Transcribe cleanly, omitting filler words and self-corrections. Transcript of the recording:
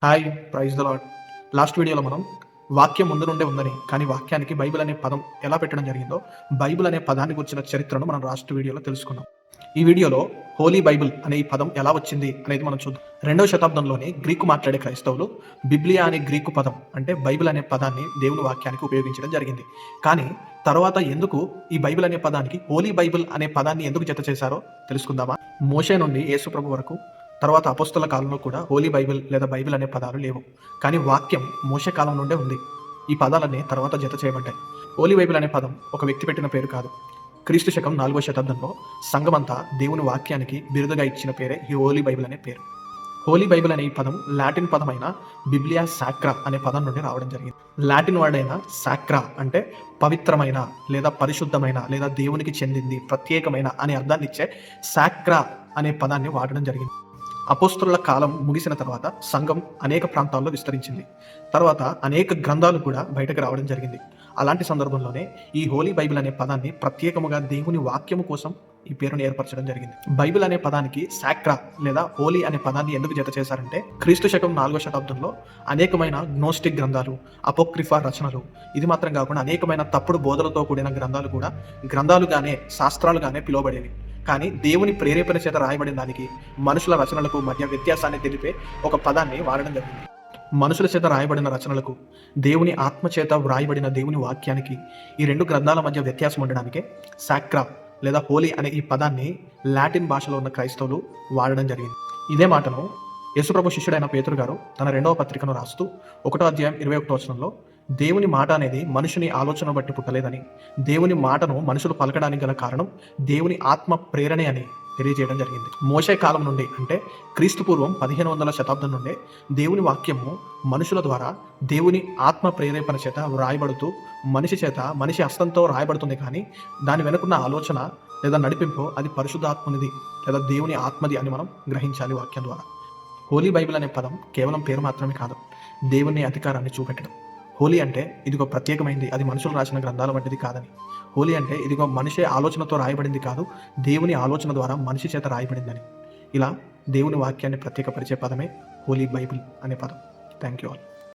Hi, praise the lord. Last వీడియోలో మనం వాక్యం ముందు నుండే ఉందని, కానీ వాక్యానికి బైబిల్ అనే పదం ఎలా పెట్టడం జరిగిందో, బైబిల్ అనే పదాన్ని గురించిన చరిత్రను మనం లాస్ట్ వీడియోలో తెలుసుకున్నాం. ఈ వీడియోలో హోలీ బైబిల్ అనే ఈ పదం ఎలా వచ్చింది అనేది మనం చూద్దాం. 2వ శతాబ్దంలోని గ్రీకు మాట్లాడే క్రైస్తవులు బిబ్లియా అనే గ్రీకు పదం అంటే బైబిల్ అనే పదాన్ని దేవుని వాక్యానికి ఉపయోగించడం జరిగింది. కానీ తర్వాత ఎందుకు ఈ బైబిల్ అనే పదానికి హోలీ బైబిల్ అనే పదాన్ని ఎందుకు జత చేశారో తెలుసుకుందామా? మోషే నుండి యేసు ప్రభు వరకు తర్వాత అపోస్తల కాలంలో కూడా హోలీ బైబిల్ లేదా బైబిల్ అనే పదాలు లేవు. కానీ వాక్యం మోషే కాలం నుండే ఉంది. ఈ పదాలన్నీ తర్వాత జత చేయబడ్డాయి. హోలీ బైబిల్ అనే పదం ఒక వ్యక్తి పెట్టిన పేరు కాదు. క్రీస్తు శకం 4వ శతాబ్దంలో సంఘమంతా దేవుని వాక్యానికి బిరుదుగా ఇచ్చిన పేరే ఈ హోలీ బైబిల్ అనే పేరు. హోలీ బైబిల్ అనే ఈ పదం లాటిన్ పదమైన బిబ్లియా సాక్రా అనే పదం నుండి రావడం జరిగింది. లాటిన్ వర్డ్ అయిన సాక్రా అంటే పవిత్రమైన లేదా పరిశుద్ధమైన లేదా దేవునికి చెందింది, ప్రత్యేకమైన అనే అర్థాన్ని ఇచ్చే సాక్రా అనే పదాన్ని వాడడం జరిగింది. అపోస్తలుల కాలం ముగిసిన తర్వాత సంఘం అనేక ప్రాంతాల్లో విస్తరించింది. తర్వాత అనేక గ్రంథాలు కూడా బయటకు రావడం జరిగింది. అలాంటి సందర్భంలోనే ఈ హోలీ బైబిల్ అనే పదాన్ని ప్రత్యేకముగా దేవుని వాక్యము కోసం ఈ పేరును ఏర్పరచడం జరిగింది. బైబిల్ అనే పదానికి సాక్రా లేదా హోలీ అనే పదాన్ని ఎందుకు జత చేశారంటే, క్రీస్తు శకం 4వ శతాబ్దంలో అనేకమైన గ్నోస్టిక్ గ్రంథాలు, అపోక్రిఫా రచనలు, ఇది మాత్రం కాకుండా అనేకమైన తప్పుడు బోధలతో కూడిన గ్రంథాలు కూడా గ్రంథాలుగానే శాస్త్రాలుగానే పిలువబడేవి. కానీ దేవుని ప్రేరేపణ చేత రాయబడిన దానికి మనుషుల రచనలకు మధ్య వ్యత్యాసాన్ని తెలిపే ఒక పదాన్ని వాడడం జరిగింది. మనుషుల చేత రాయబడిన రచనలకు దేవుని ఆత్మ చేత వ్రాయబడిన దేవుని వాక్యానికి ఈ రెండు గ్రంథాల మధ్య వ్యత్యాసం ఉండడానికే సాక్రా లేదా హోలీ అనే ఈ పదాన్ని లాటిన్ భాషలో ఉన్న క్రైస్తవులు వాడడం జరిగింది. ఇదే మాటను యేసుప్రభు శిష్యుడైన పేతురు గారు తన 2వ పత్రికను రాస్తూ 1వ అధ్యాయం 21వ వచనంలో దేవుని మాట అనేది మనుషుని ఆలోచన బట్టి పుట్టలేదని, దేవుని మాటను మనుషులు పలకడానికి గల కారణం దేవుని ఆత్మ ప్రేరణే అని తెలియజేయడం జరిగింది. మోషే కాలం నుండి అంటే క్రీస్తు పూర్వం 1500వ శతాబ్దం నుండే దేవుని వాక్యము మనుషుల ద్వారా దేవుని ఆత్మ ప్రేరేపణ చేత వ్రాయబడుతూ మనిషి హస్తంతో రాయబడుతుంది. కానీ దాని వెనుకున్న ఆలోచన లేదా నడిపింపు అది పరిశుద్ధాత్మనిది లేదా దేవుని ఆత్మది అని మనం గ్రహించాలి వాక్యం ద్వారా. హోలీ బైబిల్ అనే పదం కేవలం పేరు మాత్రమే కాదు, దేవుని అధికారాన్ని చూపెట్టడం. హోలీ అంటే ఇదిగో ప్రత్యేకమైంది, అది మనుషులు రాసిన గ్రంథాల వంటిది కాదని. హోలీ అంటే ఇదిగో మనిషి ఆలోచనతో రాయబడింది కాదు, దేవుని ఆలోచన ద్వారా మనిషి చేత రాయబడిందని. ఇలా దేవుని వాక్యాన్ని ప్రత్యేకపరిచే పదమే హోలీ బైబిల్ అనే పదం. Thank you all.